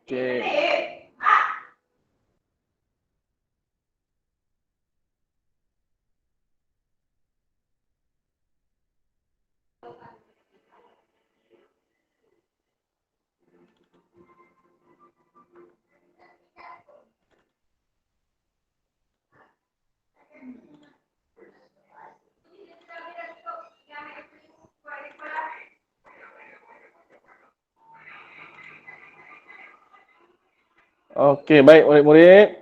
Okey. Okey, baik murid-murid.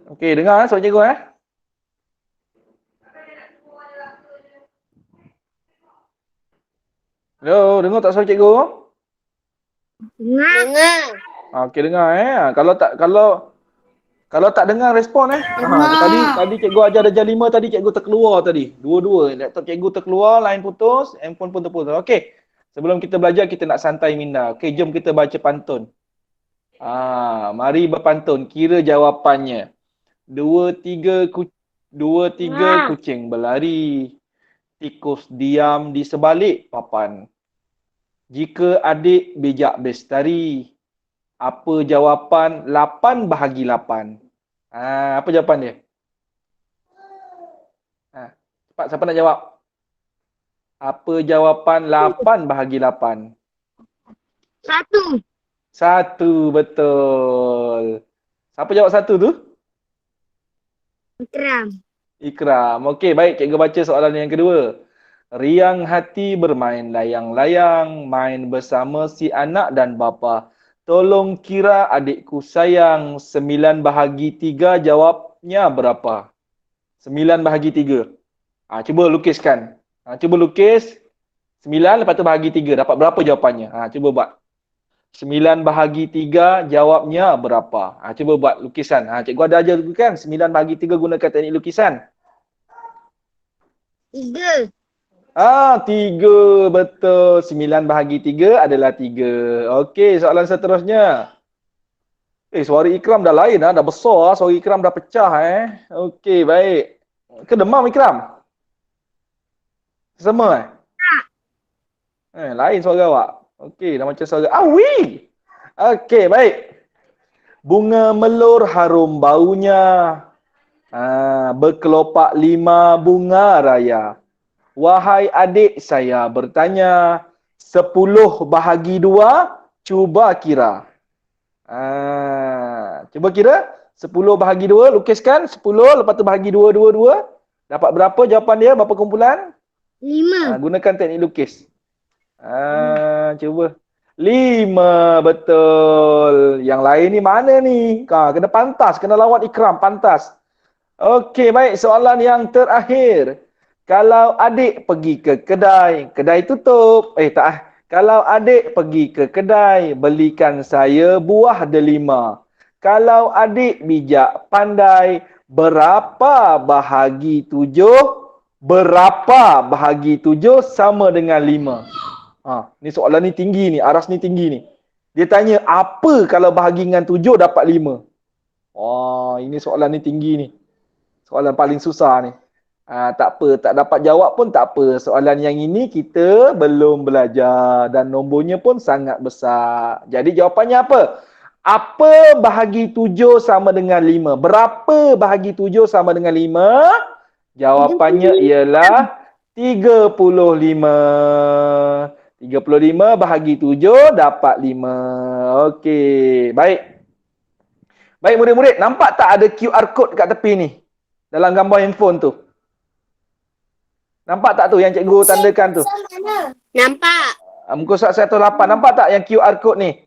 Okey, dengar soalan cikgu Hello, dengar tak soalan cikgu? Dengar. Okey, dengar Kalau tak dengar respon tadi cikgu ajar darjah 5 tadi cikgu terkeluar tadi. Dua-dua laptop cikgu terkeluar, line putus, handphone pun terputus. Okey. Sebelum kita belajar kita nak santai minda. Okey, jom kita baca pantun. Mari berpantun. Kira jawapannya. Dua tiga kucing berlari. Tikus diam di sebalik papan. Jika adik bijak bestari, apa jawapan 8 bahagi 8? Apa jawapan dia? Cepat, siapa nak jawab? Apa jawapan 8 bahagi 8? 1. 1, betul. Siapa jawab 1 tu? Ikram. Ikram. Okey, baik. Cikgu baca soalan yang kedua. Riang hati bermain layang-layang, main bersama si anak dan bapa. Tolong kira adikku sayang, 9 bahagi 3 jawabnya berapa? 9 bahagi 3. Cuba lukiskan. Cuba lukis 9 lepas tu bahagi 3. Dapat berapa jawapannya? Cuba buat. 9 bahagi 3 jawabnya berapa? Cuba buat lukisan. Cikgu ada ajar kan? 9 bahagi 3 gunakan teknik lukisan. 3. 3. Betul. 9 bahagi 3 adalah 3. Okey, soalan seterusnya. Suara Ikram dah lain dah besar. Suara Ikram dah pecah Okey, baik. Demam Ikram? Sama lain suara awak. Okey, dah macam suara awi. Okey, baik. Bunga melur harum baunya. Berkelopak 5 bunga raya. Wahai adik saya bertanya, 10 bahagi 2, cuba kira. Cuba kira, 10 bahagi 2, lukiskan 10, lepas tu bahagi 2, 2, 2. Dapat berapa jawapan dia, berapa kumpulan? 5. Gunakan teknik lukis. Cuba. 5, betul. Yang lain ni mana ni? Kena pantas, kena lawan Ikram, pantas. Okey, baik. Soalan yang terakhir. Kalau adik pergi ke kedai, kedai tutup. Tak. Kalau adik pergi ke kedai, belikan saya buah delima. Kalau adik bijak pandai, berapa bahagi 7? Berapa bahagi 7 sama dengan 5? Ni soalan ni tinggi ni, aras ni tinggi ni. Dia tanya, apa kalau bahagi dengan 7 dapat 5? Ini soalan ni tinggi ni. Soalan paling susah ni. Tak apa, tak dapat jawab pun tak apa. Soalan yang ini kita belum belajar dan nombornya pun sangat besar. Jadi jawapannya apa? Apa bahagi 7 sama dengan 5? Berapa bahagi 7 sama dengan 5? Jawapannya ialah 35. 35 bahagi 7 dapat 5. Okey, baik. Baik murid-murid, nampak tak ada QR code kat tepi ni? Dalam gambar handphone tu. Nampak tak tu yang cikgu tandakan tu? Nampak. Muka surat 108. Nampak tak yang QR code ni?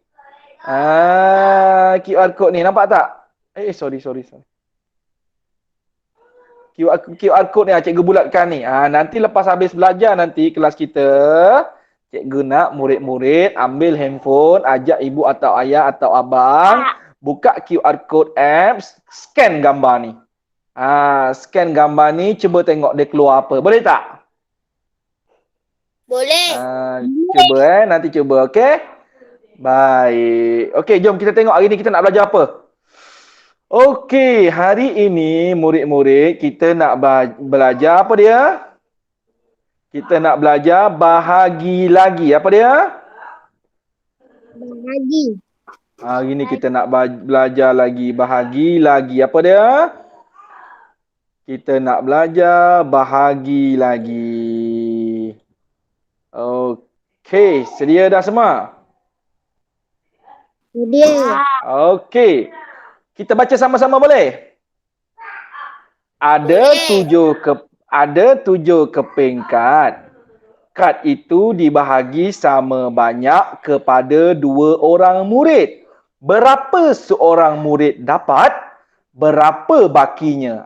QR code ni. Nampak tak? Sorry. QR code ni cikgu bulatkan ni. Nanti lepas habis belajar nanti kelas kita, cikgu nak murid-murid ambil handphone, ajak ibu atau ayah atau abang, buka QR code apps, scan gambar ni. Scan gambar ni, cuba tengok dia keluar apa. Boleh tak? Boleh. Cuba nanti cuba, okey? Baik. Okey, jom kita tengok hari ni kita nak belajar apa. Okey, hari ini murid-murid kita nak belajar apa dia? Kita nak belajar bahagi lagi. Apa dia? Bahagi. Hari ni kita nak belajar lagi bahagi lagi. Apa dia? Kita nak belajar bahagi lagi. Okey, sedia dah semua? Dia. Okey. Kita baca sama-sama boleh? Ada tujuh keping kad. Kad itu dibahagi sama banyak kepada dua orang murid. Berapa seorang murid dapat? Berapa bakinya?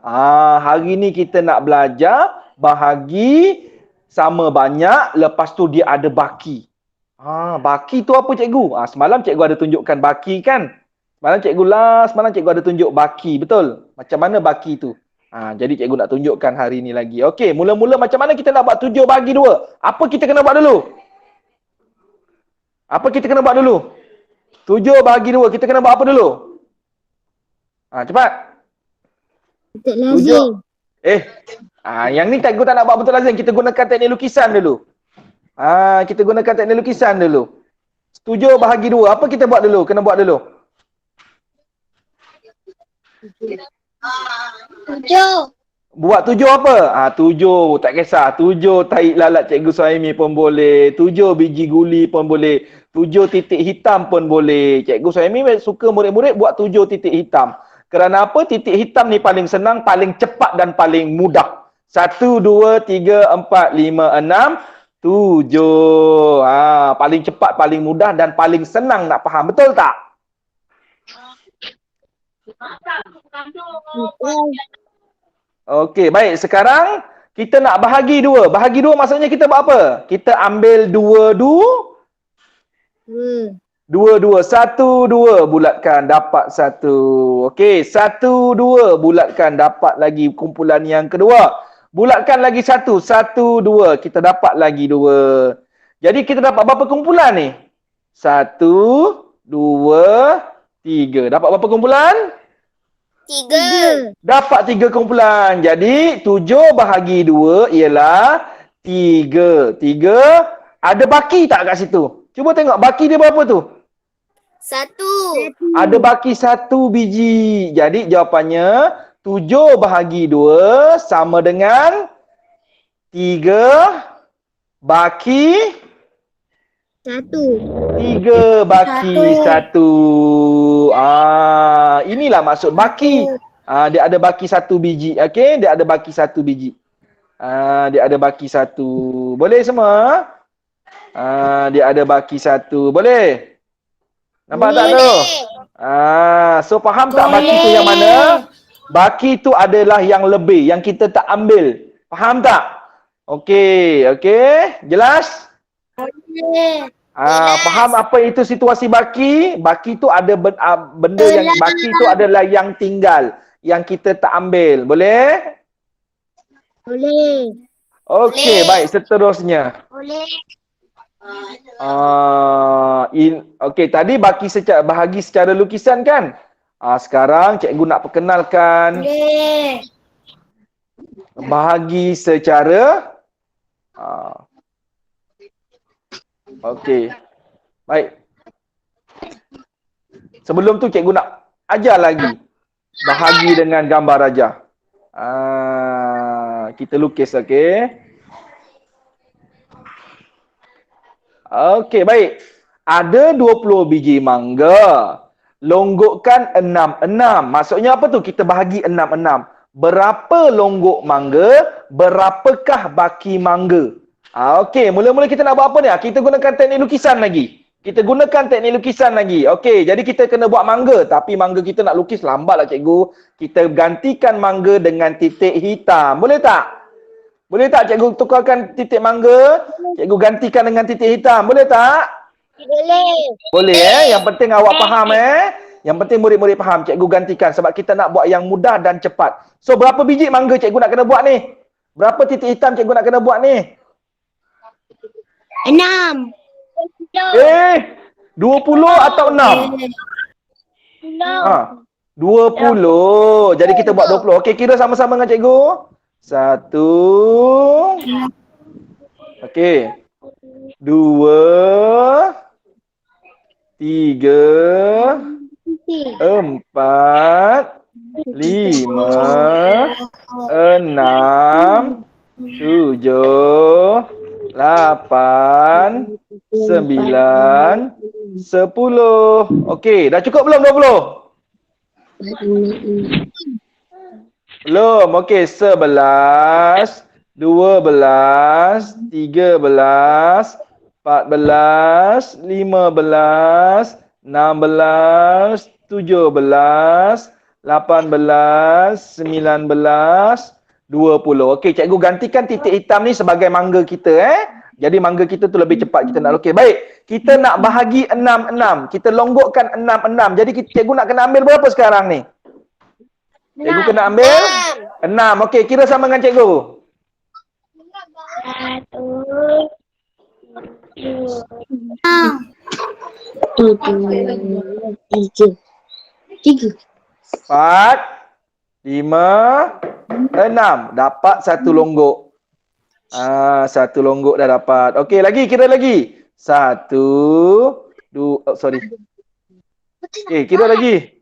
Hari ni kita nak belajar bahagi sama banyak, lepas tu dia ada baki. Baki tu apa cikgu? Semalam cikgu ada tunjukkan baki kan? Semalam cikgu ada tunjuk baki, betul? Macam mana baki tu? Jadi cikgu nak tunjukkan hari ni lagi. Okey, mula-mula macam mana kita nak buat 7 bahagi 2? Apa kita kena buat dulu? 7 bahagi 2, kita kena buat apa dulu? Cepat. Betul lazim. Yang ni cikgu tak nak buat betul lazim. Kita gunakan teknik lukisan dulu. Kita gunakan teknik lukisan dulu. 7 bahagi 2. Apa kita buat dulu? Kena buat dulu. 7. Buat 7 apa? 7, tak kisah. 7 tahi lalat cikgu Suhaimi pun boleh. 7 biji guli pun boleh. 7 titik hitam pun boleh. Cikgu Suhaimi suka murid-murid buat 7 titik hitam. Kerana apa? Titik hitam ni paling senang, paling cepat dan paling mudah. 1, 2, 3, 4, 5, 6, 7. Paling cepat, paling mudah dan paling senang nak faham. Betul tak? Okey, baik. Sekarang kita nak bahagi 2. Bahagi 2 maksudnya kita buat apa? Kita ambil 2, 1, 2 bulatkan dapat 1. Okey, 1, 2 bulatkan dapat lagi kumpulan yang kedua. Bulatkan lagi 1, 1, 2 kita dapat lagi 2. Jadi kita dapat berapa kumpulan ni? 1, 2, 3. Dapat berapa kumpulan? 3. Dapat 3 kumpulan. Jadi 7 bahagi 2 ialah 3. 3 ada baki tak kat situ? Cuba tengok baki dia berapa tu? 1. Ada baki 1 biji. Jadi jawapannya 7 bahagi 2 sama dengan 3 baki 3 baki 1. Inilah maksud baki. Dia ada baki 1 biji. Okey, dia ada baki 1 biji. Dia ada baki 1. Boleh semua? Dia ada baki 1. Boleh? Nampak tak tu? So faham tak baki tu yang mana? Baki tu adalah yang lebih, yang kita tak ambil. Faham tak? Okey, jelas? Faham apa itu situasi baki? Baki tu ada benda yang baki tu adalah yang tinggal, yang kita tak ambil. Boleh? Boleh. Okey, baik, seterusnya. Boleh. Okey, tadi bahagi secara lukisan kan? Sekarang cikgu nak perkenalkan Boleh. bahagi secara okey. Baik. Sebelum tu cikgu nak ajar lagi bahagi dengan gambar raja. Kita lukis, okey. Okey, baik. Ada 20 biji mangga. Longgokkan 6. Maksudnya apa tu? Kita bahagi 6. Berapa longgok mangga? Berapakah baki mangga? Okey, mula-mula kita nak buat apa ni? Kita gunakan teknik lukisan lagi. Okey, jadi kita kena buat mangga. Tapi mangga kita nak lukis lambatlah cikgu. Kita gantikan mangga dengan titik hitam. Boleh tak? Boleh tak cikgu tukarkan titik mangga? Cikgu gantikan dengan titik hitam. Boleh tak? Boleh. Boleh Yang penting awak faham Yang penting murid-murid faham. Cikgu gantikan sebab kita nak buat yang mudah dan cepat. So berapa biji mangga cikgu nak kena buat ni? Berapa titik hitam cikgu nak kena buat ni? 6. 20 atau 6? 20. Jadi kita buat 20. Okey, kira sama-sama dengan cikgu. 1. Okey. 2. 3, 4, 5, 6, 7, 8, 9, 10. Okey, dah cukup belum 20? Belum. Okey, 11, 12, 13, 14, 15, 16, 17, 18, 19, 20. Okey, cikgu gantikan titik hitam ni sebagai mangga kita. Jadi mangga kita tu lebih cepat kita nak. Okey, baik. Kita nak bahagi 6. Kita longgokkan 6. Jadi cikgu nak kena ambil berapa sekarang ni? Cikgu kena ambil 6. Okey, kira sama dengan cikgu. 4, 5, 6. Dapat satu longgok. Satu longgok dah dapat. Okey, lagi kira lagi. 1, 2, sorry. Okey, kira lagi.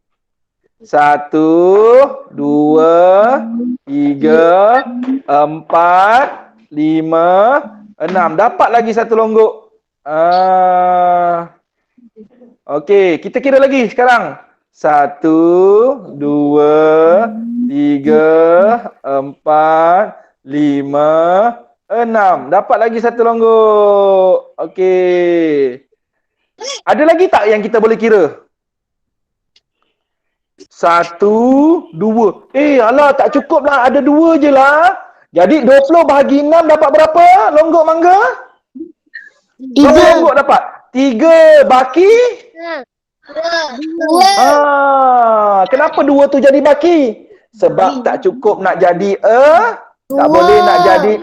1, 2, 3, 4, 5, 6. Dapat lagi satu longgok. Okey, kita kira lagi sekarang. 1, 2, 3, 4, 5, 6. Dapat lagi satu longgok. Okey. Ada lagi tak yang kita boleh kira? 1, 2. Alah, tak cukup lah. Ada 2 je lah. Jadi 20 bahagi 6 dapat berapa longgok mangga? berapa longgok dapat? 3 baki? 2. Kenapa 2 tu jadi baki? Sebab tak cukup nak jadi tak boleh nak jadi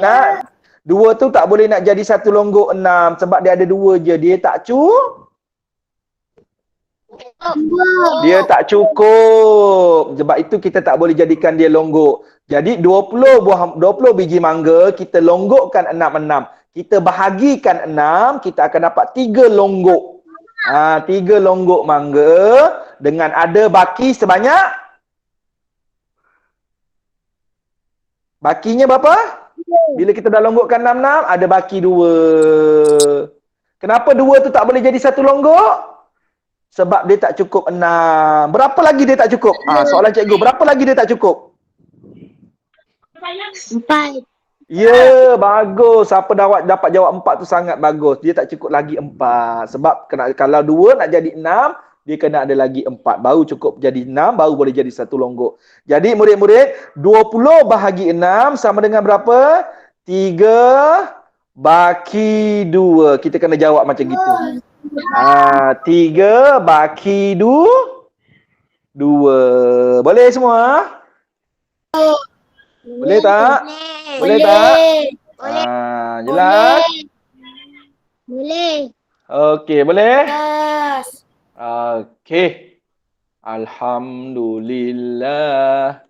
2 tu tak boleh nak jadi satu longgok 6 sebab dia ada 2 je. Dia tak Dia tak cukup. Sebab itu kita tak boleh jadikan dia longgok. Jadi 20 biji mangga kita longgokkan 6. Kita bahagikan 6, kita akan dapat 3 longgok. 3 longgok mangga dengan ada baki sebanyak bakinya berapa? Bila kita dah longgokkan 6, ada baki 2. Kenapa 2 tu tak boleh jadi satu longgok? Sebab dia tak cukup 6. Berapa lagi dia tak cukup? Soalan cikgu, berapa lagi dia tak cukup? 4. Ya, bagus. Siapa dapat jawab 4 tu sangat bagus. Dia tak cukup lagi 4. Sebab kalau 2 nak jadi 6, dia kena ada lagi 4. Baru cukup jadi 6, baru boleh jadi satu longgok. Jadi murid-murid, 20 bahagi 6 sama dengan berapa? 3 baki 2. Kita kena jawab macam gitu. 3 baki 2. Boleh semua? Boleh tak? Boleh tak? Jelas? Boleh. Okey, boleh? Yes. Okey. Alhamdulillah.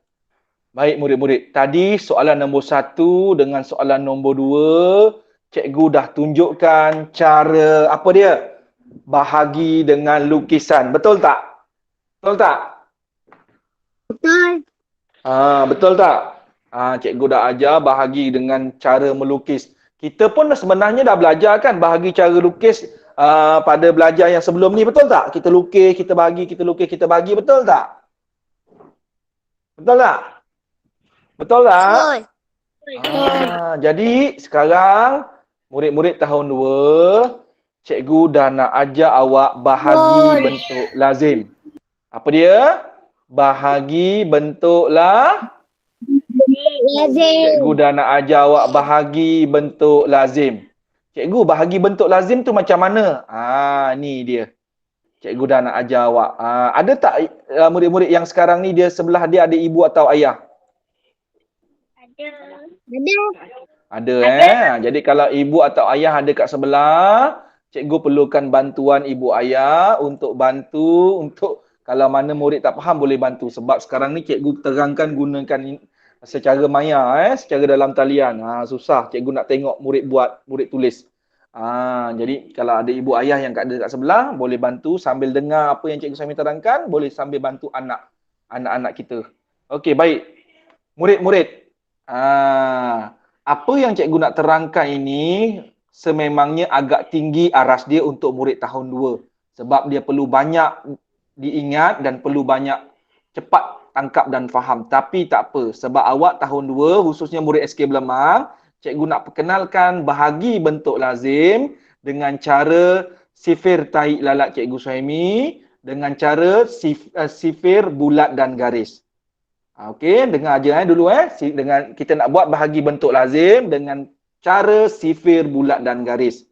Baik murid-murid, tadi soalan nombor 1 dengan soalan nombor 2, cikgu dah tunjukkan cara apa dia? Bahagi dengan lukisan. Betul tak? Betul tak? Betul. Betul tak? Cikgu dah ajar bahagi dengan cara melukis. Kita pun sebenarnya dah belajar kan bahagi cara lukis pada belajar yang sebelum ni, betul tak? Kita lukis, kita bahagi, kita lukis, kita bahagi, betul tak? Betul tak? Betul tak? Jadi sekarang murid-murid tahun 2, cikgu dah nak ajar awak bahagi bentuk lazim. Apa dia? Bahagi bentuk lazim. Cikgu dah nak ajar awak bahagi bentuk lazim. Cikgu, bahagi bentuk lazim tu macam mana? Ni dia. Cikgu dah nak ajar awak. Ada tak murid-murid yang sekarang ni dia sebelah dia ada ibu atau ayah? Ada. Jadi kalau ibu atau ayah ada kat sebelah, cikgu perlukan bantuan ibu ayah untuk bantu, untuk kalau mana murid tak faham boleh bantu. Sebab sekarang ni cikgu terangkan gunakan secara maya, secara dalam talian. Susah cikgu nak tengok murid buat, murid tulis. Jadi kalau ada ibu ayah yang ada dekat sebelah, boleh bantu sambil dengar apa yang Cikgu Suhaimi terangkan, boleh sambil bantu anak-anak kita. Okey, baik. Murid-murid. Apa yang cikgu nak terangkan ini sememangnya agak tinggi aras dia untuk murid tahun 2. Sebab dia perlu banyak diingat dan perlu banyak cepat tangkap dan faham. Tapi tak apa. Sebab awak tahun 2, khususnya murid SK Belemang, cikgu nak perkenalkan bahagi bentuk lazim dengan cara sifir taik lalat Cikgu Suhaimi dengan cara sifir bulat dan garis. Okey, dengar aja dulu dengan kita nak buat bahagi bentuk lazim dengan cara sifir bulat dan garis.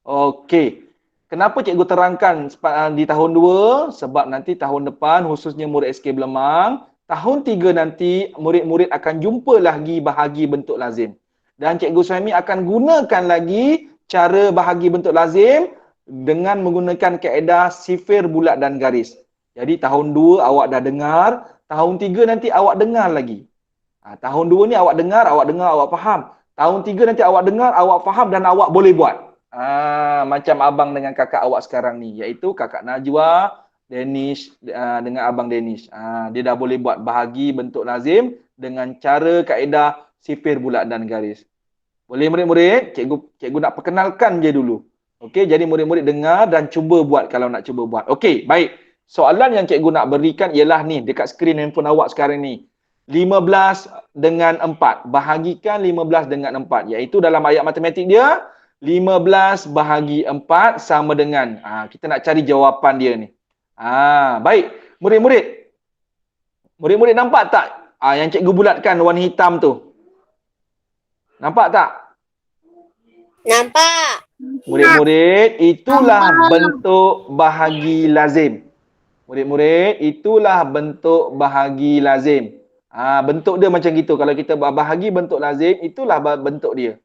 Okey. Kenapa cikgu terangkan di tahun 2? Sebab nanti tahun depan khususnya murid SK Belemang, tahun 3 nanti murid-murid akan jumpa lagi bahagi bentuk lazim. Dan Cikgu Suhaimi akan gunakan lagi cara bahagi bentuk lazim dengan menggunakan kaedah sifir bulat dan garis. Jadi tahun 2 awak dah dengar, tahun 3 nanti awak dengar lagi. Tahun 2 ni awak dengar, awak faham. Tahun 3 nanti awak dengar, awak faham dan awak boleh buat. Macam abang dengan kakak awak sekarang ni, iaitu kakak Najwa, Danish dengan abang Danish. Dia dah boleh buat bahagi bentuk lazim dengan cara kaedah sifir bulat dan garis. Boleh murid-murid? Cikgu nak perkenalkan je dulu. Okey, jadi murid-murid dengar dan cuba buat kalau nak cuba buat. Okey, baik. Soalan yang cikgu nak berikan ialah ni, dekat skrin handphone awak sekarang ni. 15 dengan 4. Bahagikan 15 dengan 4. Iaitu dalam ayat matematik dia, 15 bahagi 4 sama dengan. Kita nak cari jawapan dia ni. Baik. Murid-murid. Murid-murid nampak tak yang cikgu bulatkan warna hitam tu? Nampak tak? Nampak. Murid-murid, itulah bentuk bahagi lazim. Murid-murid, itulah bentuk bahagi lazim. Bentuk dia macam gitu. Kalau kita bahagi bentuk lazim, itulah bentuk dia.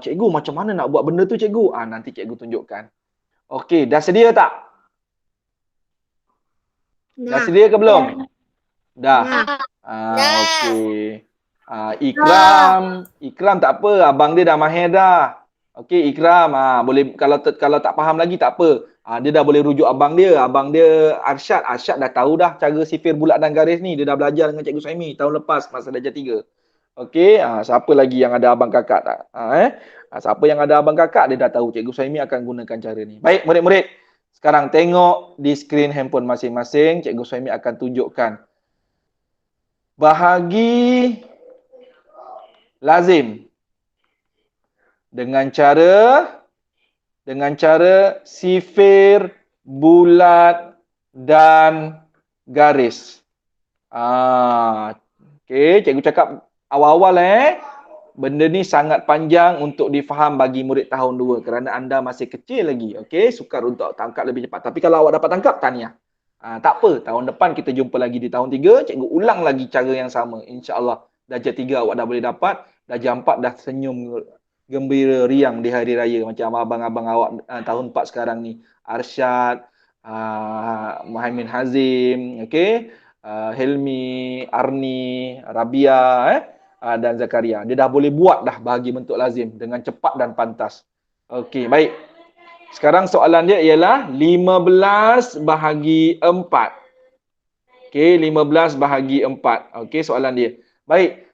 Cikgu, macam mana nak buat benda tu cikgu? Nanti cikgu tunjukkan. Okey, dah sedia tak? Dah sedia ke belum? Dah. Okey. Ikram tak apa, abang dia dah mahir dah. Okey, Ikram, boleh kalau tak faham lagi tak apa. Dia dah boleh rujuk abang dia. Abang dia Arsyad. Arsyad dah tahu dah cara sifir bulat dan garis ni. Dia dah belajar dengan Cikgu Suhaimi tahun lepas masa darjah 3. Okey, siapa lagi yang ada abang kakak tak? Siapa yang ada abang kakak, dia dah tahu Cikgu Suhaimi akan gunakan cara ni. Baik, murid-murid. Sekarang tengok di skrin handphone masing-masing. Cikgu Suhaimi akan tunjukkan. Bahagi lazim dengan cara sifir, bulat dan garis. Okey, cikgu cakap awal-awal benda ni sangat panjang untuk difaham bagi murid tahun 2 kerana anda masih kecil lagi. Okey, sukar untuk tangkap lebih cepat. Tapi kalau awak dapat tangkap, tahniah. Tak apa, tahun depan kita jumpa lagi di tahun 3, cikgu ulang lagi cara yang sama. InsyaAllah, darjah 3 awak dah boleh dapat, darjah 4 dah senyum gembira riang di hari raya macam abang-abang awak tahun 4 sekarang ni. Arsyad, Muhaimin Hazim, okey, Helmi, Arni, Rabia dan Zakaria. Dia dah boleh buat dah bahagi bentuk lazim dengan cepat dan pantas. Okey, baik. Sekarang soalan dia ialah 15 bahagi 4. Okey, 15 bahagi 4. Okey, soalan dia. Baik.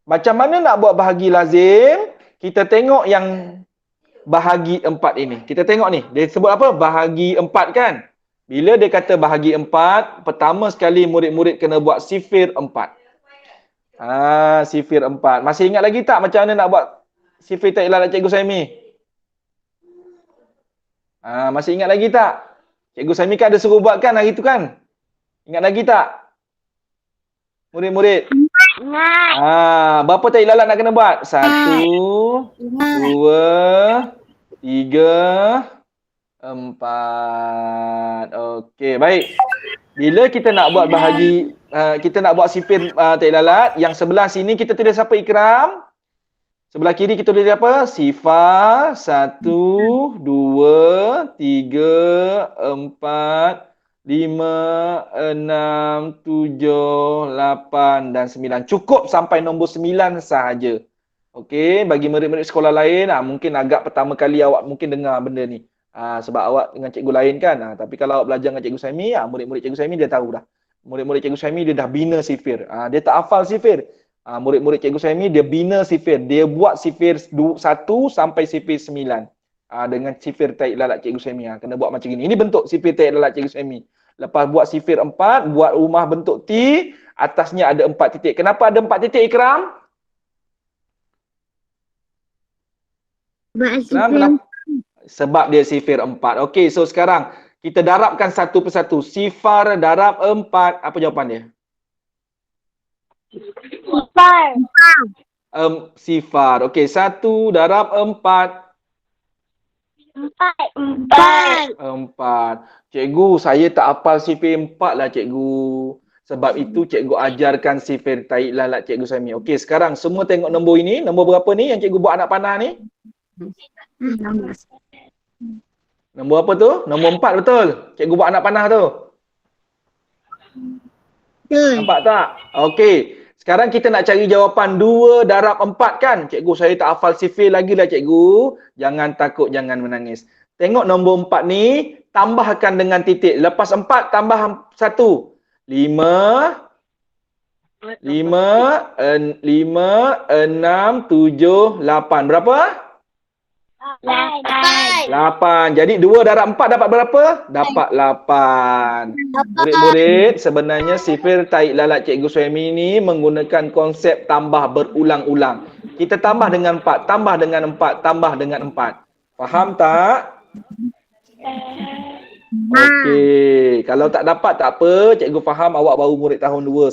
Macam mana nak buat bahagi lazim? Kita tengok yang bahagi 4 ini. Kita tengok ni. Dia sebut apa? Bahagi 4 kan? Bila dia kata bahagi 4, pertama sekali murid-murid kena buat sifir 4. Sifir 4. Masih ingat lagi tak macam mana nak buat sifir tak ilalat Cikgu Suhaimi? Masih ingat lagi tak? Cikgu Suhaimi kan ada suruh buat kan hari tu kan? Ingat lagi tak? Murid-murid. Berapa tak ilalat nak kena buat? 1, 2, 3, 4. Okey, baik. Bila kita nak buat bahagi, kita nak buat sifir tak ilalat, yang sebelah sini kita tulis apa Ikram? Sebelah kiri kita tulis apa? Sifar 1, 2, 3, 4, 5, 6, 7, 8 dan 9. Cukup sampai nombor 9 sahaja. Okey, bagi murid-murid sekolah lain, mungkin agak pertama kali awak mungkin dengar benda ni. Sebab awak dengan cikgu lain kan. Tapi kalau awak belajar dengan cikgu Saimi, murid-murid cikgu Saimi dia tahu dah. Murid-murid cikgu Saimi dia dah bina sifir. Dia tak hafal sifir. Murid-murid cikgu Saimi dia bina sifir. Dia buat sifir 1 sampai sifir 9. Dengan sifir taik lalat cikgu Saimi. Kena buat macam ni. Ini bentuk sifir taik lalat cikgu Saimi. Lepas buat sifir 4, buat rumah bentuk T, atasnya ada 4 titik. Kenapa ada 4 titik, Ikram? Kenapa? Sebab dia sifir 4. Okey, so sekarang kita darabkan satu persatu. Sifar darab 4. Apa jawapan dia? Sifar. Sifar. Okey, 1 darab 4. 4. 4. Cikgu, saya tak hafal sifir 4 lah cikgu. Sebab itu cikgu ajarkan sifir taik lalat cikgu Sami. Okey, sekarang semua tengok nombor ini. Nombor berapa ni yang cikgu buat anak panah ni? Nombor apa tu? Nombor 4 betul? Cikgu buat anak panah tu. Nampak tak? Okey. Sekarang kita nak cari jawapan 2 darab 4 kan? Cikgu, saya tak hafal sifir lagi lah cikgu. Jangan takut, jangan menangis. Tengok nombor 4 ni, tambahkan dengan titik. Lepas 4 tambah 1. 5, 5, 6, 7, 8. Berapa? 8. Jadi 2 darab 4 dapat berapa? Dapat 8. Murid-murid, sebenarnya sifir taik lalat cikgu Suhaimi ni menggunakan konsep tambah berulang-ulang. Kita tambah dengan 4, tambah dengan 4, tambah dengan 4. Faham tak? Okey, kalau tak dapat tak apa, cikgu faham awak baru murid tahun 2.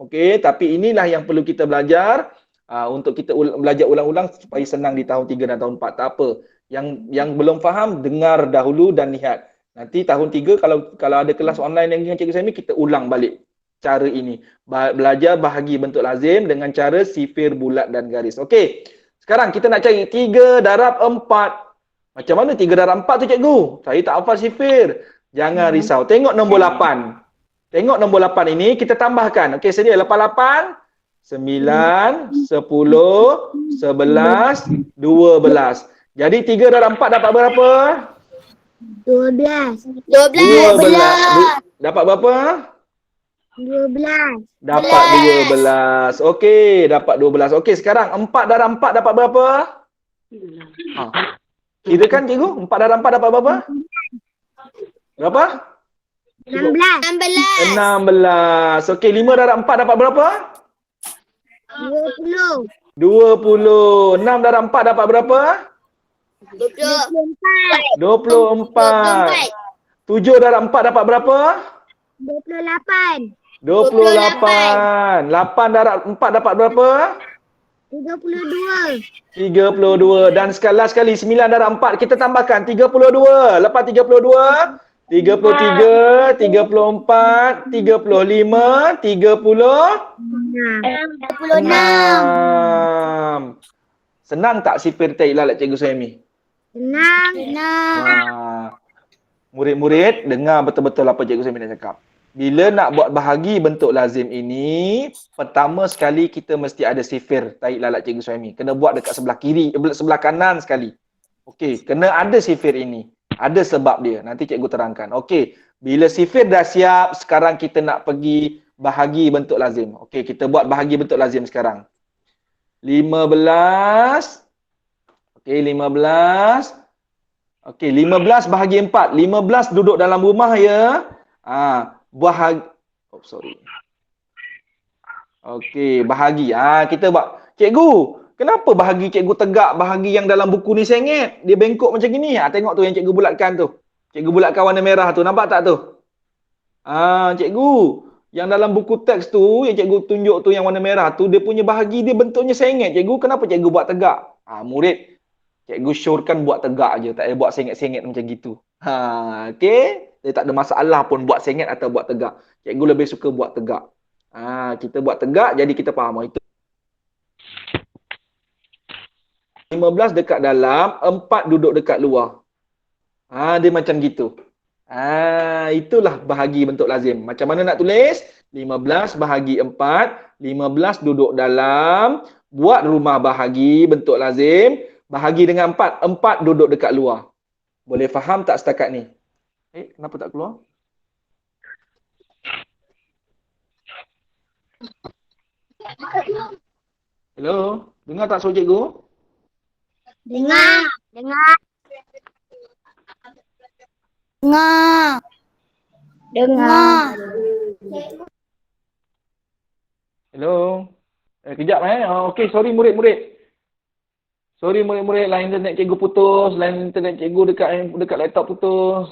Okey, tapi inilah yang perlu kita belajar untuk kita belajar ulang-ulang supaya senang di tahun 3 dan tahun 4. Tak apa. Yang belum faham dengar dahulu dan lihat. Nanti tahun 3 kalau ada kelas online yang dengan cikgu Sami, kita ulang balik cara ini. Belajar bahagi bentuk lazim dengan cara sifir, bulat dan garis. Okey. Sekarang kita nak cari 3 darab 4. Macam mana 3 darab 4 tu cikgu? Saya tak hafal sifir. Jangan risau. Tengok nombor 8. Tengok nombor 8 ini kita tambahkan. Okey, sedia 88, 9, 10, 11, 12. Jadi 3 darab 4 dapat berapa? 12. Dapat berapa? 12. Dapat 12. Okey, dapat 12. Okey, sekarang 4 darab 4 dapat berapa? Kira kan cikgu? 4 darab 4 dapat berapa? Berapa? 16. Okey, 5 darab 4 dapat berapa? 20. 20. 6 darab 4 dapat berapa? 24. 24. 7 darab 4 dapat berapa? 28. 28. 8 darab 4 dapat berapa? 32. 32. Dan sekali 9 darab 4 kita tambahkan 32. Lepas 32, 33, 34, 35, 36. Senang tak sifir taik lalat cikgu Suhaimi? Senang. Murid-murid dengar betul-betul apa cikgu Suhaimi nak cakap. Bila nak buat bahagi bentuk lazim ini, pertama sekali kita mesti ada sifir taik lalat cikgu Suhaimi. Kena buat dekat sebelah kiri, sebelah kanan sekali. Okey, kena ada sifir ini. Ada sebab dia. Nanti cikgu terangkan. Okey, bila sifir dah siap, sekarang kita nak pergi bahagi bentuk lazim. Okey, kita buat bahagi bentuk lazim sekarang. 15. Okey, 15. Okey, 15 bahagi 4. 15 duduk dalam rumah ya. Bahagi. Sorry. Okey, bahagi. Kita buat. Cikgu, kenapa bahagi cikgu tegak, bahagi yang dalam buku ni sengit? Dia bengkok macam gini. Tengok tu yang cikgu bulatkan tu. Cikgu bulatkan warna merah tu. Nampak tak tu? Cikgu, yang dalam buku teks tu, yang cikgu tunjuk tu yang warna merah tu, dia punya bahagi dia bentuknya sengit. Cikgu, kenapa cikgu buat tegak? Murid, cikgu syorkan buat tegak je. Tak payah buat sengit-sengit macam gitu. Okey? Dia tak ada masalah pun buat sengit atau buat tegak. Cikgu lebih suka buat tegak. Kita buat tegak, jadi kita faham. Itu 15 dekat dalam, 4 duduk dekat luar. Dia macam gitu. Itulah bahagi bentuk lazim. Macam mana nak tulis? 15 bahagi 4, 15 duduk dalam, Buat rumah bahagi bentuk lazim. Bahagi dengan 4. 4 duduk dekat luar. Boleh faham tak setakat ni? Kenapa tak keluar? Hello? Dengar tak suara cikgu? Dengar. Dengar. Dengar. Dengar. Hello? Kejap Okey, sorry murid-murid. Sorry murid-murid, line internet cikgu putus. Line internet cikgu dekat laptop putus.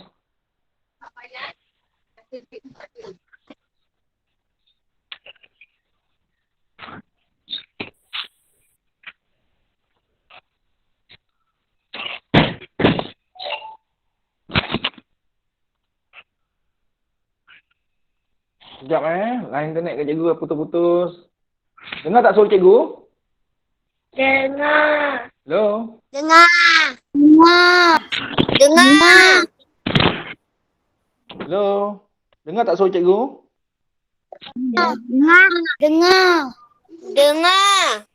Sekejap line internet kat cikgu putus-putus. Dengar tak suara cikgu? Dengar. Hello? Dengar. Dengar. Dengar. Hello? Dengar tak suara cikgu? Dengar. Dengar. Dengar.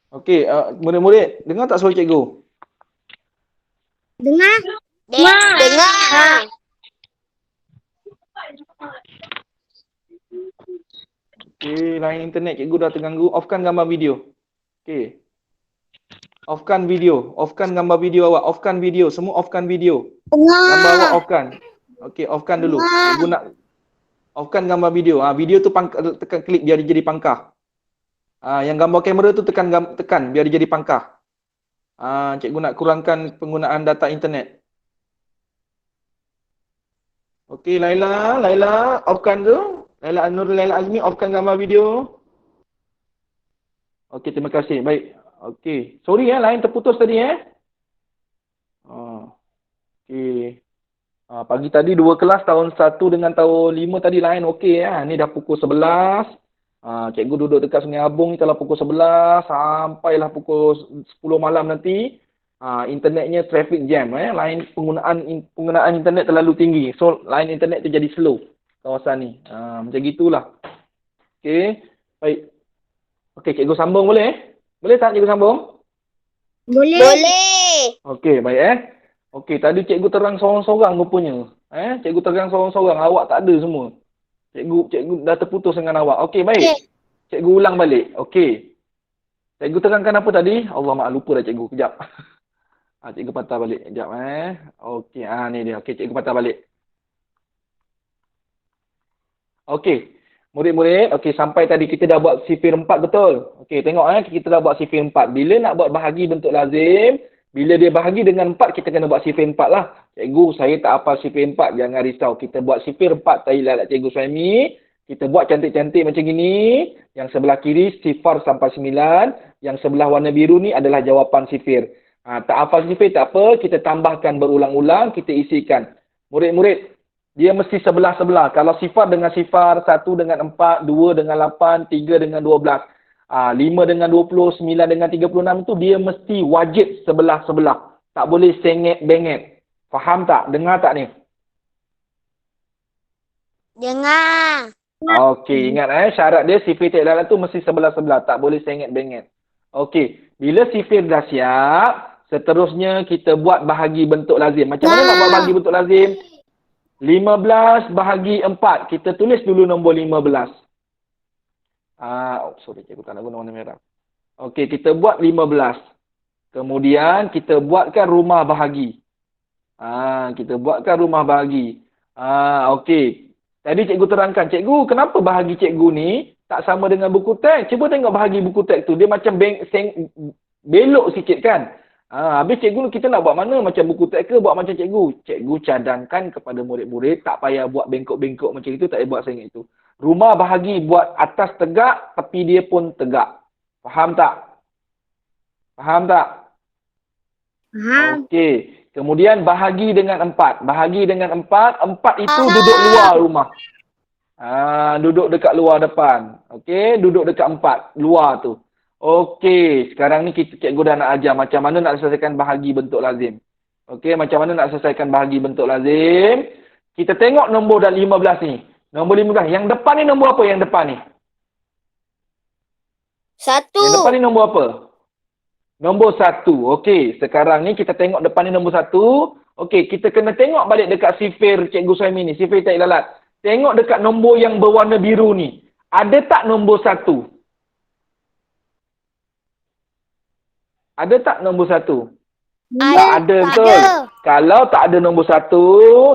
Okey, murid-murid, dengar tak suara cikgu? Dengar. Dengar. Dengar. Okey, line internet cikgu dah terganggu. Offkan gambar video. Okey. Offkan video. Offkan gambar video awak. Offkan video. Semua offkan video. Gambar awak offkan. Okey, offkan dulu. Cikgu nak offkan gambar video. Video tu tekan klik biar dia jadi pangkah. Yang gambar kamera tu tekan biar dia jadi pangkah. Cikgu nak kurangkan penggunaan data internet. Okey, Laila, offkan tu. Laila Azmi, offkan gambar video. Okey, terima kasih. Baik. Okey. Sorry line terputus tadi Okey. Pagi tadi 2 kelas tahun 1 dengan tahun 5 tadi line okey Ni dah pukul 11. Cikgu duduk dekat Sungai Abung ni telah pukul 11 sampailah pukul 10 malam nanti. Internetnya traffic jam line penggunaan internet terlalu tinggi. So line internet tu jadi slow kawasan ni. Macam gitulah. Okey. Baik. Okey, cikgu sambung boleh? Boleh tak cikgu sambung? Boleh. Boleh. Okey, baik Okey, tadi cikgu terang sorang-sorang rupanya. Cikgu terang sorang-sorang, awak tak ada semua. Cikgu dah terputus dengan awak. Okey, baik. Cikgu ulang balik. Okey. Cikgu terangkan apa tadi? Allah mak lupa dah cikgu. Kejap. Cikgu patah balik. Kejap Okey, ni dia. Okey, cikgu patah balik. Okey. Murid-murid, okey sampai tadi kita dah buat sifir 4 betul. Okey, tengok kita dah buat sifir 4. Bila nak buat bahagi bentuk lazim, bila dia bahagi dengan 4, kita kena buat sifir 4 lah. Cikgu, saya tak hafal sifir 4, jangan risau. Kita buat sifir 4 tadi lah cikgu Suhaimi. Kita buat cantik-cantik macam gini. Yang sebelah kiri sifar sampai 9. Yang sebelah warna biru ni adalah jawapan sifir. Tak hafal sifir tak apa. Kita tambahkan berulang-ulang. Kita isikan. Murid-murid, dia mesti sebelah-sebelah. Kalau sifar dengan sifar, 1 dengan 4, 2 dengan 8, 3 dengan 12. 5 dengan 20, 9 dengan 36 tu dia mesti wajib sebelah-sebelah. Tak boleh sengit-bengit. Faham tak? Dengar tak ni? Dengar. Okey, ingat syarat dia sifir tak lalat tu mesti sebelah-sebelah, tak boleh sengit-bengit. Okey, bila sifir dah siap, seterusnya kita buat bahagi bentuk lazim. Macam mana nak buat bahagi bentuk lazim? 15 bahagi 4. Kita tulis dulu nombor 15. Sorry, cikgu tak nak guna warna merah. Okey, kita buat 15. Kemudian kita buatkan rumah bahagi. Kita buatkan rumah bahagi. Okey. Tadi cikgu terangkan, cikgu kenapa bahagi cikgu ni tak sama dengan buku teks? Cuba tengok bahagi buku teks tu. Dia macam belok sikit kan? Habis cikgu kita nak buat mana? Macam buku teks ke buat macam cikgu? Cikgu cadangkan kepada murid-murid tak payah buat bengkok-bengkok macam itu, tak payah buat sengit itu. Rumah bahagi buat atas tegak, tepi dia pun tegak. Faham tak? Faham tak? Faham. Okey. Kemudian bahagi dengan 4. Bahagi dengan 4. 4 itu duduk luar rumah. Duduk dekat luar depan. Okey. Duduk dekat 4. Luar tu. Okey. Sekarang ni cikgu dah nak ajar macam mana nak selesaikan bahagi bentuk lazim. Okey. Macam mana nak selesaikan bahagi bentuk lazim. Kita tengok nombor dah 15 ni. Nombor 15. Yang depan ni nombor apa yang depan ni? 1. Yang depan ni nombor apa? Nombor 1. Okey, sekarang ni kita tengok depan ni nombor 1. Okey, kita kena tengok balik dekat sifir Cikgu Suhaimi ni. Sifir tak lalat. Tengok dekat nombor yang berwarna biru ni. Ada tak nombor 1? Ada tak nombor 1? Tak ada, betul. Kalau tak ada nombor 1,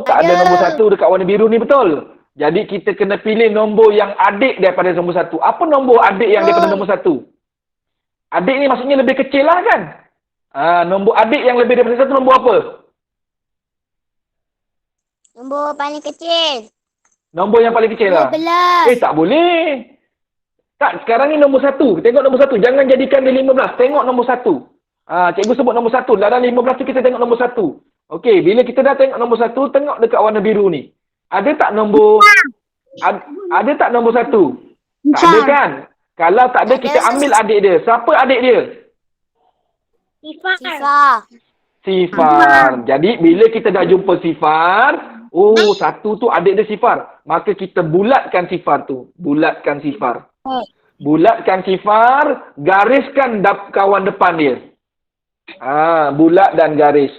tak ada nombor 1 dekat warna biru ni, betul. Jadi kita kena pilih nombor yang adik daripada nombor 1. Apa nombor adik yang daripada nombor 1? Adik ni maksudnya lebih kecil lah kan? Nombor adik yang lebih daripada 1 nombor apa? Nombor paling kecil. Nombor yang paling kecil lah. 12. Tak boleh. Tak, sekarang ni nombor 1. Tengok nombor 1. Jangan jadikan dia 15. Tengok nombor 1. Cikgu sebut nombor 1. Dalam 15 tu kita tengok nombor 1. Okey, bila kita dah tengok nombor 1, tengok dekat warna biru ni. Ada tak nombor... Ada tak nombor 1? Tak ada kan? Kalau tak ada, kita ambil adik dia. Siapa adik dia? Sifar. Sifar. Jadi, bila kita dah jumpa sifar, 1 tu adik dia sifar. Maka kita bulatkan sifar tu. Bulatkan sifar. Bulatkan sifar, gariskan kawan depan dia. Bulat dan garis.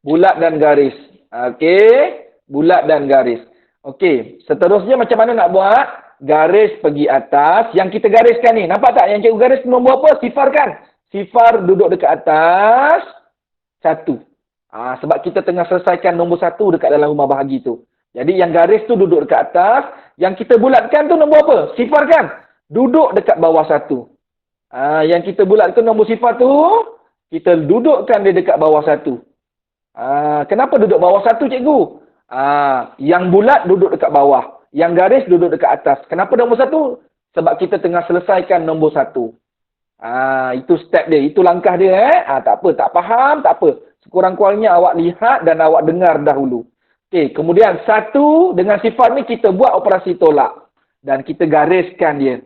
Bulat dan garis. Okey. Bulat dan garis. Okey. Seterusnya macam mana nak buat? Garis pergi atas. Yang kita gariskan ni. Nampak tak? Yang cikgu garis nombor apa? Sifar kan? Sifar duduk dekat atas. 1. Sebab kita tengah selesaikan nombor 1 dekat dalam rumah bahagi tu. Jadi yang garis tu duduk dekat atas. Yang kita bulatkan tu nombor apa? Sifar kan? Duduk dekat bawah 1. Yang kita bulatkan nombor sifar tu. Kita dudukkan dia dekat bawah 1. Kenapa duduk bawah 1 cikgu? Yang bulat duduk dekat bawah. Yang garis duduk dekat atas. Kenapa nombor 1? Sebab kita tengah selesaikan nombor 1. Itu step dia. Itu langkah dia. Tak apa. Tak faham. Tak apa. Sekurang-kurangnya awak lihat dan awak dengar dahulu. Okey. Kemudian 1 dengan sifar ni kita buat operasi tolak. Dan kita gariskan dia.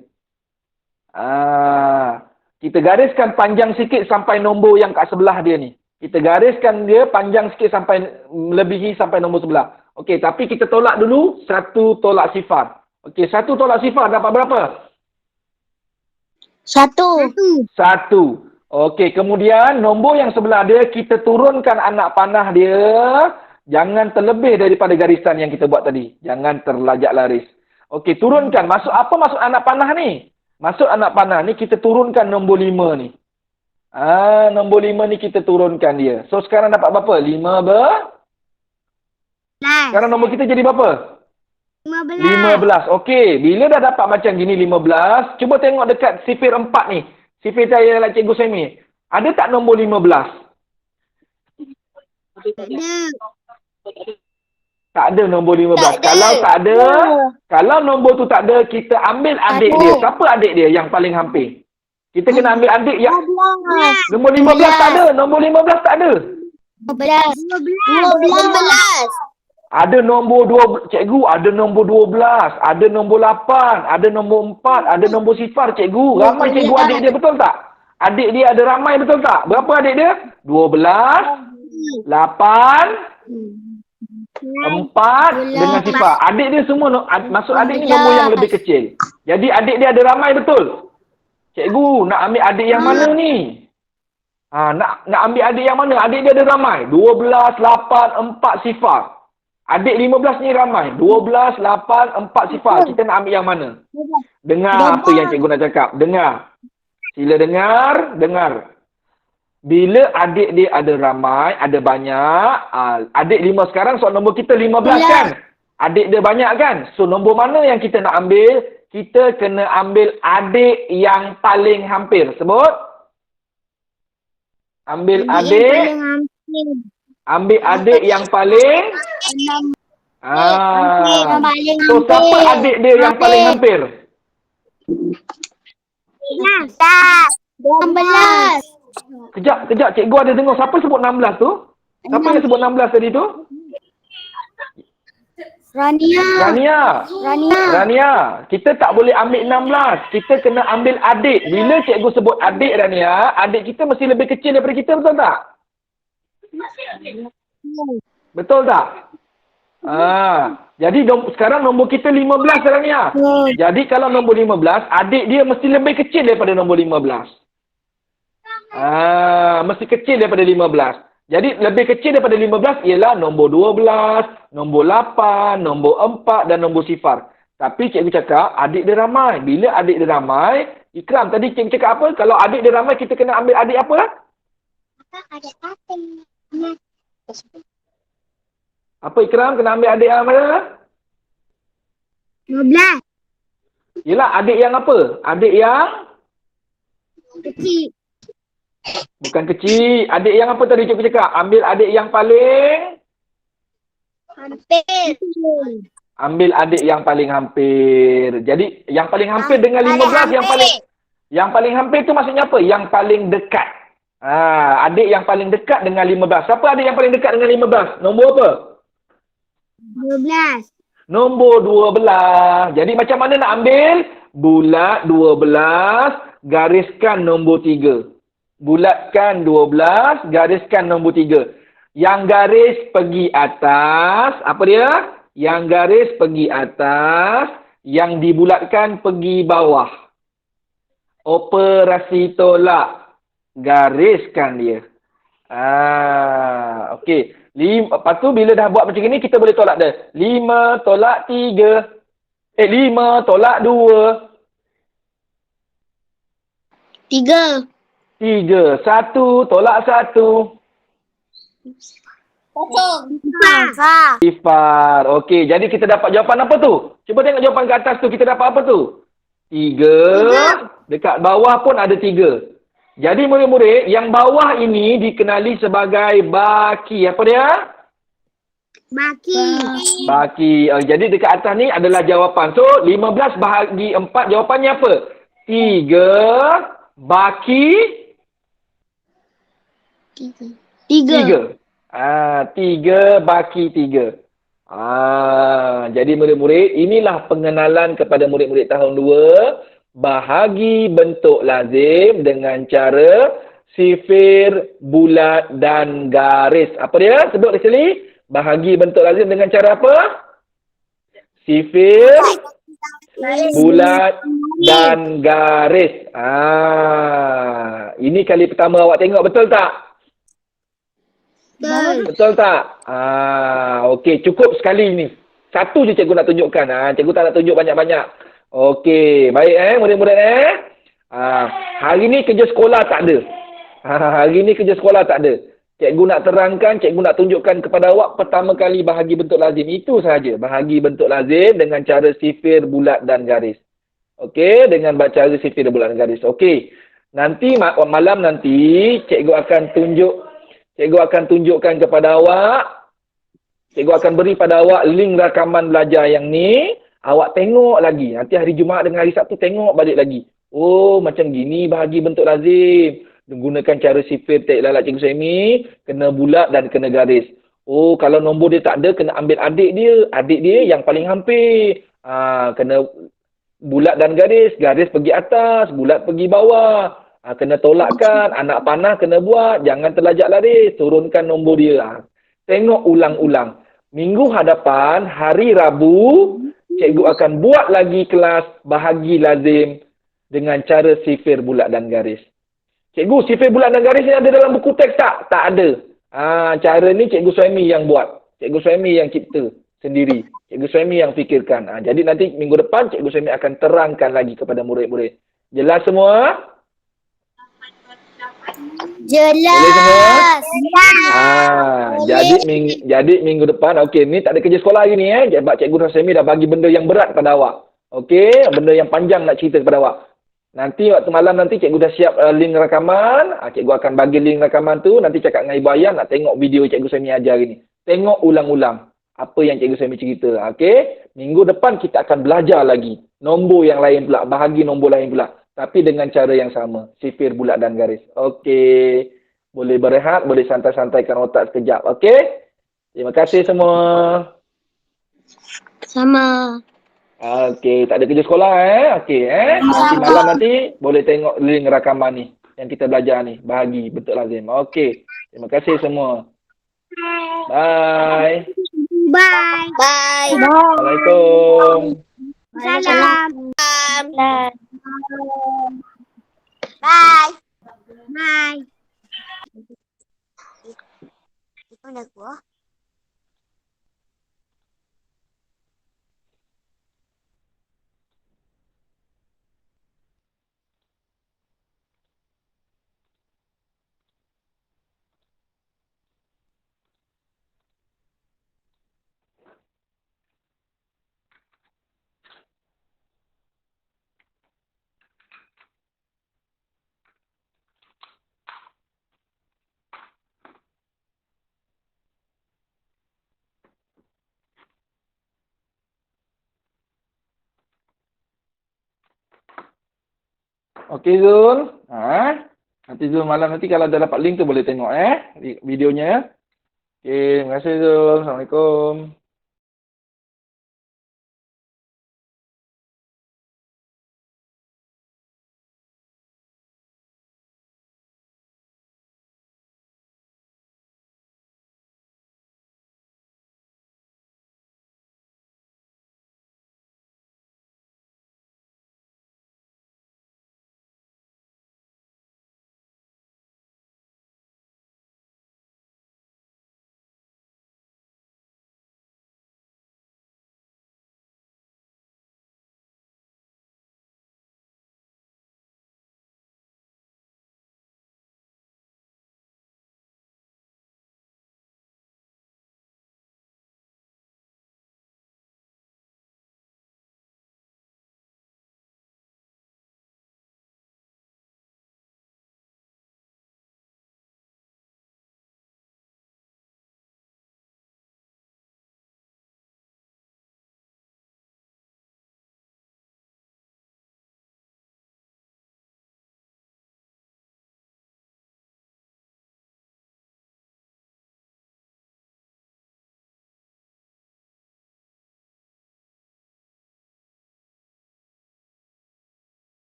Kita gariskan panjang sikit sampai nombor yang kat sebelah dia ni. Kita gariskan dia panjang sikit sampai melebihi sampai nombor sebelah. Okey, tapi kita tolak dulu 1 tolak sifar. Okey, 1 tolak sifar dapat berapa? 1. 1. Okey, kemudian nombor yang sebelah dia kita turunkan anak panah dia. Jangan terlebih daripada garisan yang kita buat tadi. Jangan terlajak laris. Okey, turunkan. Apa maksud anak panah ni? Maksud anak panah ni kita turunkan nombor 5 ni. Nombor 5 ni kita turunkan dia. So sekarang dapat berapa? 5 Sekarang nombor kita jadi berapa? 15. Okey, bila dah dapat macam gini 15, cuba tengok dekat sifir 4 ni. Sifir saya lah Cikgu Suhaimi. Ada tak nombor 15? Ada. Tak ada nombor 15. Tak ada. Kalau tak ada, kalau nombor tu tak ada, kita ambil adik dia. Siapa adik dia yang paling hampir? Kita kena ambil adik yang nombor 15 tak ada. Nombor 15 tak ada. 12. Ada nombor 2, cikgu, ada nombor 12, ada nombor 8, ada nombor 4, ada nombor sifar, cikgu. Ramai cikgu adik dia, betul tak? Adik dia ada ramai, betul tak? Berapa adik dia? 12, 8, 4 dengan sifar. Adik dia semua, maksud adik ni nombor yang lebih kecil. Jadi adik dia ada ramai, betul? Cikgu, nak ambil adik yang mana ni? Nak ambil adik yang mana? Adik dia ada ramai. 12, 8, 4 sifar. Adik 15 ni ramai. 12, 8, 4 sifar. Kita nak ambil yang mana? Dengar apa yang cikgu nak cakap. Dengar. Sila dengar. Bila adik dia ada ramai, ada banyak. Adik 5 sekarang, so nombor kita 15 kan? Adik dia banyak kan? So nombor mana yang kita nak ambil? Kita kena ambil adik yang paling hampir. Sebut. Ambil adik yang paling so siapa adik dia yang paling hampir? 16. Kejap, cikgu ada dengar siapa sebut 16 tu? Siapa yang sebut 16 tadi tu? Rania. Kita tak boleh ambil 16. Kita kena ambil adik. Bila cikgu sebut adik Rania, adik kita mesti lebih kecil daripada kita, betul tak? Betul tak? Jadi sekarang nombor kita 15 Rania. Jadi kalau nombor 15, adik dia mesti lebih kecil daripada nombor 15. Mesti kecil daripada 15. Jadi lebih kecil daripada 15 ialah nombor 12, nombor 8, nombor 4 dan nombor sifar. Tapi cikgu cakap adik dia ramai. Bila adik dia ramai, Ikram tadi cikgu cakap apa? Kalau adik dia ramai kita kena ambil adik apa? Apa Ikram? Kena ambil adik yang mana? 12. Yelah adik yang apa? Adik yang? Kecil. Bukan kecil. Adik yang apa tadi cikgu cakap? Ambil adik yang paling? Hampir. Ambil adik yang paling hampir. Jadi yang paling hampir dengan 15 yang paling hampir tu maksudnya apa? Yang paling dekat. Adik yang paling dekat dengan 15. Siapa adik yang paling dekat dengan 15? Nombor apa? 12. Nombor 12. Jadi macam mana nak ambil? Bulat 12, gariskan nombor 3. Bulatkan 12, gariskan nombor 3. Yang garis pergi atas, apa dia? Yang garis pergi atas, yang dibulatkan pergi bawah. Operasi tolak. Gariskan dia. Okey. Lepas tu bila dah buat macam ni, kita boleh tolak dia. 5 tolak 3. 5 tolak 2. 3. 1 tolak 1. Sifar. Okey, jadi kita dapat jawapan apa tu? Cuba tengok jawapan kat atas tu. Kita dapat apa tu? 3. Dekat bawah pun ada 3. Jadi murid-murid, yang bawah ini dikenali sebagai baki. Apa dia? Baki. Jadi dekat atas ni adalah jawapan. So, 15 bahagi 4. Jawapannya apa? 3 baki 3. 3 baki 3. Jadi murid-murid, inilah pengenalan kepada murid-murid tahun 2. Bahagi bentuk lazim dengan cara sifir, bulat dan garis. Apa dia? Sebut di sini. Bahagi bentuk lazim dengan cara apa? Sifir, bulat dan garis. Ini kali pertama awak tengok, betul tak? Betul tak? Okey, cukup sekali ni. Satu je cikgu nak tunjukkan. Cikgu tak nak tunjuk banyak-banyak. Okey, baik murid-murid hari ni kerja sekolah tak ada. Hari ni kerja sekolah tak ada. Cikgu nak terangkan, cikgu nak tunjukkan kepada awak pertama kali bahagi bentuk lazim. Itu sahaja. Bahagi bentuk lazim dengan cara sifir, bulat dan garis. Okey, dengan cara sifir, bulat dan garis. Okey. Nanti malam nanti cikgu akan tunjukkan kepada awak Cikgu akan beri pada awak link rakaman belajar yang ni. Awak tengok lagi. Nanti hari Jumaat dengan hari Sabtu tengok balik lagi. Oh, macam gini bahagi bentuk lazim. Menggunakan cara sifir tak lalat Cikgu Suhaimi. Kena bulat dan kena garis. Oh, kalau nombor dia tak ada, kena ambil adik dia. Adik dia yang paling hampir. Kena bulat dan garis. Garis pergi atas, bulat pergi bawah. Kena tolakkan. Anak panah kena buat. Jangan terlajak laris. Turunkan nombor dia. Tengok ulang-ulang. Minggu hadapan, hari Rabu, cikgu akan buat lagi kelas bahagi lazim dengan cara sifir bulat dan garis. Cikgu, sifir bulat dan garis ni ada dalam buku teks tak? Tak ada. Cara ni Cikgu Suhaimi yang buat. Cikgu Suhaimi yang cipta sendiri. Cikgu Suhaimi yang fikirkan. Jadi nanti minggu depan Cikgu Suhaimi akan terangkan lagi kepada murid-murid. Jelas semua? Boleh semua? Jadi minggu depan, okey, ni tak ada kerja sekolah hari ni sebab Cikgu Suhaimi dah bagi benda yang berat pada awak. Okey, benda yang panjang nak cerita kepada awak. Nanti waktu malam nanti cikgu dah siap link rakaman, cikgu akan bagi link rakaman tu, nanti cakap dengan ibu ayah nak tengok video Cikgu Suhaimi ajar hari ni. Tengok ulang-ulang apa yang Cikgu Suhaimi cerita. Okey, minggu depan kita akan belajar lagi nombor yang lain pula, bahagi nombor lain pula. Tapi dengan cara yang sama. Sifir, bulat dan garis. Okey. Boleh berehat, boleh santai-santaikan otak sekejap. Okey? Terima kasih semua. Sama. Okey. Tak ada kerja sekolah Okey Nanti malam nanti boleh tengok link rakaman ni. Yang kita belajar ni. Bahagi bentuk lazim. Okey. Terima kasih semua. Bye. Bye. Bye. Assalamualaikum. Salam. Bye. Bye. Itu udah gua. Okey Zul. Nanti Zul malam nanti kalau dah dapat link tu boleh tengok videonya. Okey, terima kasih Zul. Assalamualaikum.